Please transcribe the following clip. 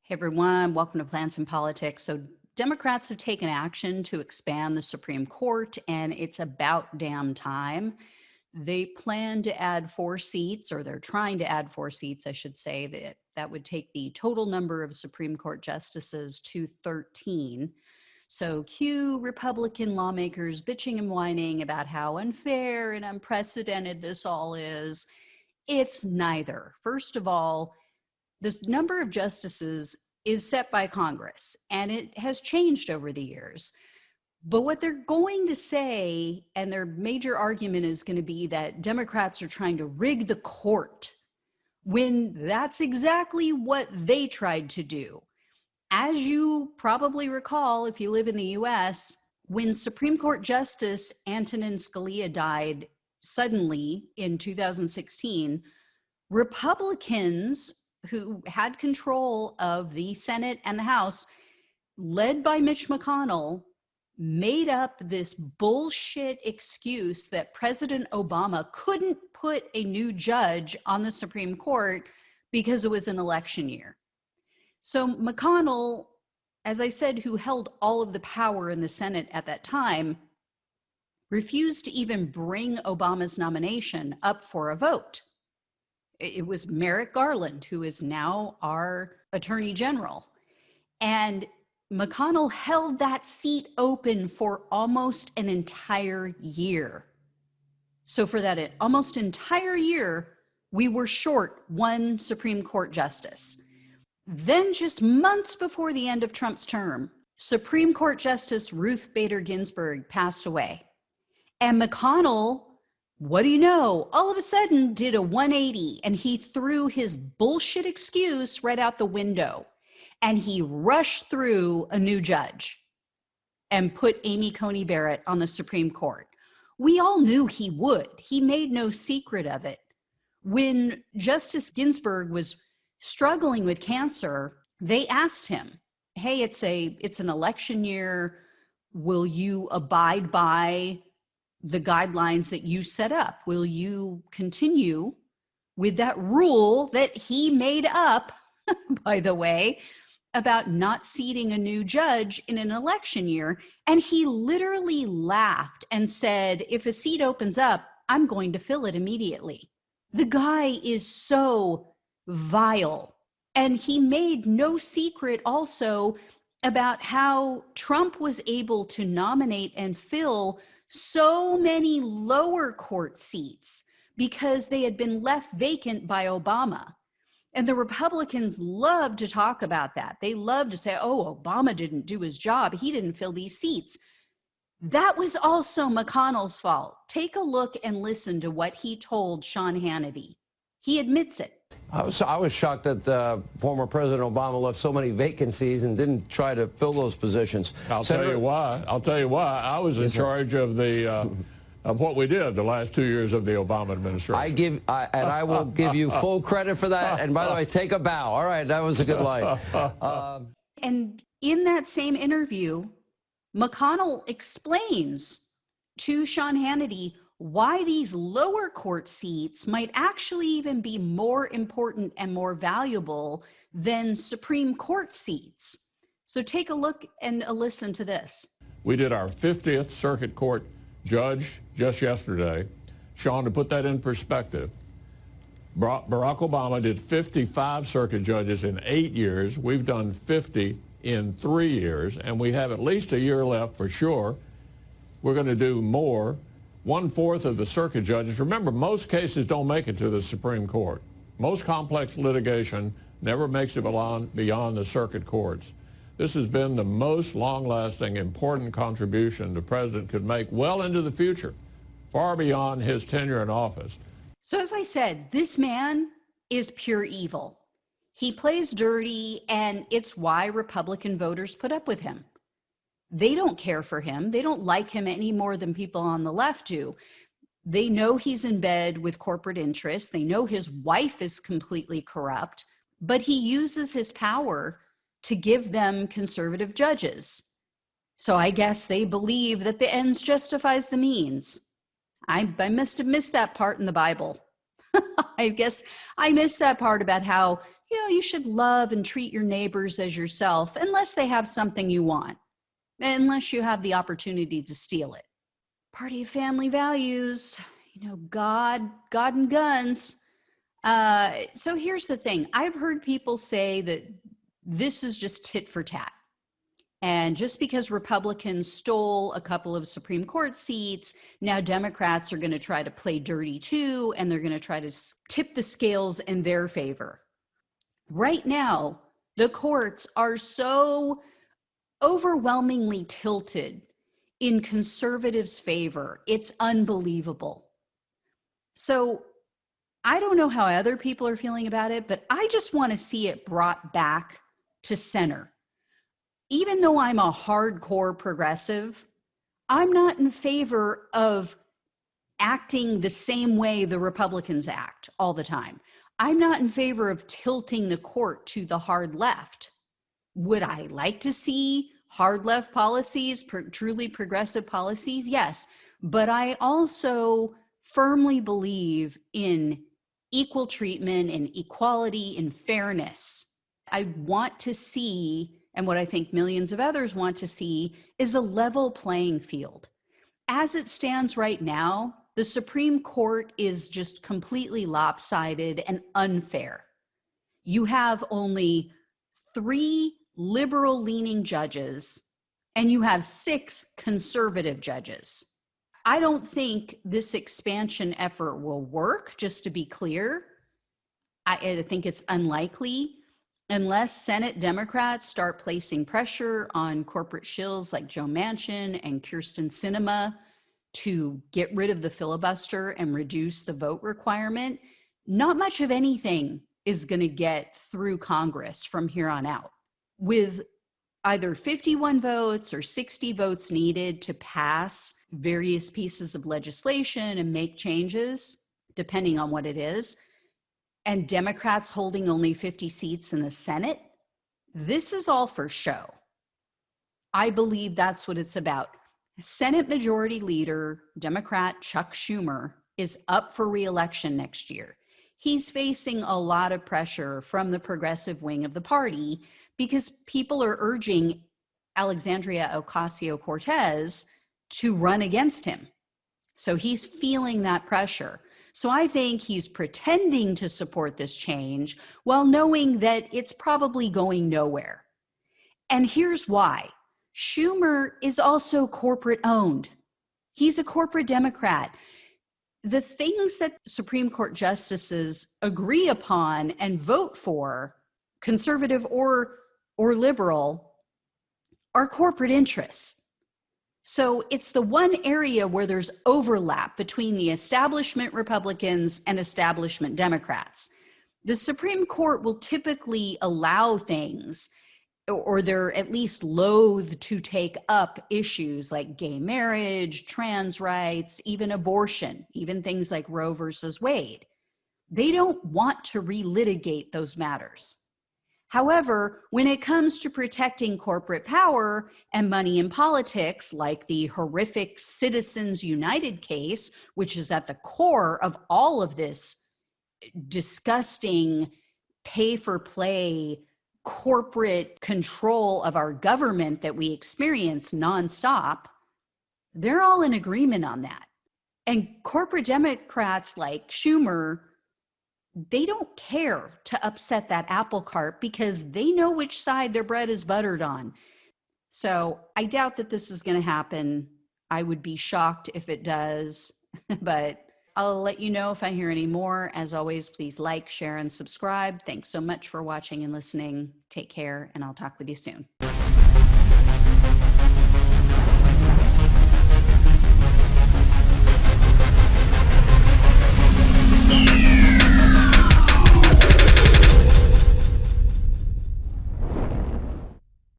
Hey everyone, welcome to Plants and Politics. So, Democrats have taken action to expand the Supreme Court, and it's about damn time. They plan to add 4 seats, or they're trying to add 4 seats, I should say. That would take the total number of Supreme Court justices to 13. So, cue Republican lawmakers bitching and whining about how unfair and unprecedented this all is. It's neither. First of all, this number of justices is set by Congress, and it has changed over the years. But what they're going to say, and their major argument is going to be that Democrats are trying to rig the court, when that's exactly what they tried to do. As you probably recall, if you live in the US, when Supreme Court Justice Antonin Scalia died suddenly in 2016, Republicans who had control of the Senate and the House, led by Mitch McConnell, made up this bullshit excuse that President Obama couldn't put a new judge on the Supreme Court because it was an election year. So McConnell, as I said, who held all of the power in the Senate at that time, refused to even bring Obama's nomination up for a vote. It was Merrick Garland, who is now our Attorney General. And McConnell held that seat open for almost an entire year. So for that almost entire year, we were short one Supreme Court justice. Then just months before the end of Trump's term, Supreme Court Justice Ruth Bader Ginsburg passed away. And McConnell, what do you know, all of a sudden did a 180, and he threw his bullshit excuse right out the window, and he rushed through a new judge and put Amy Coney Barrett on the Supreme Court. We all knew he would. He made no secret of it. When Justice Ginsburg was struggling with cancer, they asked him, hey, it's an election year. Will you abide by the guidelines that you set up? Will you continue with that rule that he made up, by the way, about not seating a new judge in an election year? And he literally laughed and said, if a seat opens up, I'm going to fill it immediately. The guy is so vile. And he made no secret also about how Trump was able to nominate and fill so many lower court seats because they had been left vacant by Obama. And the Republicans love to talk about that. They love to say, oh, Obama didn't do his job. He didn't fill these seats. That was also McConnell's fault. Take a look and listen to what he told Sean Hannity. He admits it. I was shocked that former President Obama left so many vacancies and didn't try to fill those positions. I'll tell you why. I was in charge of the of what we did the last 2 years of the Obama administration. I will give you full credit for that. And by the way, take a bow. All right, that was a good line. And in that same interview, McConnell explains to Sean Hannity why these lower court seats might actually even be more important and more valuable than Supreme Court seats. So take a look and a listen to this. We did our 50th Circuit Court judge just yesterday. Sean, to put that in perspective, Barack Obama did 55 circuit judges in 8 years. We've done 50 in 3 years, and we have at least a year left for sure. We're going to do more. 1/4 of the circuit judges, remember, most cases don't make it to the Supreme Court. Most complex litigation never makes it beyond the circuit courts. This has been the most long-lasting, important contribution the president could make well into the future, far beyond his tenure in office. So as I said, this man is pure evil. He plays dirty, and it's why Republican voters put up with him. They don't care for him. They don't like him any more than people on the left do. They know he's in bed with corporate interests. They know his wife is completely corrupt, but he uses his power to give them conservative judges. So I guess they believe that the ends justifies the means. I must have missed that part in the Bible. I guess I missed that part about how, you should love and treat your neighbors as yourself unless they have something you want, unless you have the opportunity to steal it. Party of family values, God and guns. So here's the thing. I've heard people say that this is just tit for tat. And just because Republicans stole a couple of Supreme Court seats, now Democrats are going to try to play dirty too, and they're going to try to tip the scales in their favor. Right now, the courts are so overwhelmingly tilted in conservatives' favor. It's unbelievable. So I don't know how other people are feeling about it, but I just want to see it brought back to center. Even though I'm a hardcore progressive, I'm not in favor of acting the same way the Republicans act all the time. I'm not in favor of tilting the court to the hard left. Would I like to see hard left policies, truly progressive policies? Yes. But I also firmly believe in equal treatment and equality and fairness. I want to see, and what I think millions of others want to see, is a level playing field. As it stands right now, the Supreme Court is just completely lopsided and unfair. You have only 3 liberal-leaning judges, and you have 6 conservative judges. I don't think this expansion effort will work, just to be clear. I think it's unlikely unless Senate Democrats start placing pressure on corporate shills like Joe Manchin and Kyrsten Sinema to get rid of the filibuster and reduce the vote requirement. Not much of anything is going to get through Congress from here on out. With either 51 votes or 60 votes needed to pass various pieces of legislation and make changes, depending on what it is, and Democrats holding only 50 seats in the Senate, this is all for show. I believe that's what it's about. Senate Majority Leader, Democrat Chuck Schumer, is up for re-election next year. He's facing a lot of pressure from the progressive wing of the party because people are urging Alexandria Ocasio-Cortez to run against him. So he's feeling that pressure. So I think he's pretending to support this change while knowing that it's probably going nowhere. And here's why. Schumer is also corporate owned. He's a corporate Democrat. The things that Supreme Court justices agree upon and vote for, conservative or liberal, are corporate interests. So it's the one area where there's overlap between the establishment Republicans and establishment Democrats. The Supreme Court will typically allow things, or they're at least loath to take up issues like gay marriage, trans rights, even abortion, even things like Roe versus Wade. They don't want to relitigate those matters. However, when it comes to protecting corporate power and money in politics, like the horrific Citizens United case, which is at the core of all of this disgusting pay-for-play corporate control of our government that we experience nonstop, they're all in agreement on that. And corporate Democrats like Schumer, they don't care to upset that apple cart because they know which side their bread is buttered on. So I doubt that this is going to happen. I would be shocked if it does, but I'll let you know if I hear any more. As always, please like, share, and subscribe. Thanks so much for watching and listening. Take care, and I'll talk with you soon.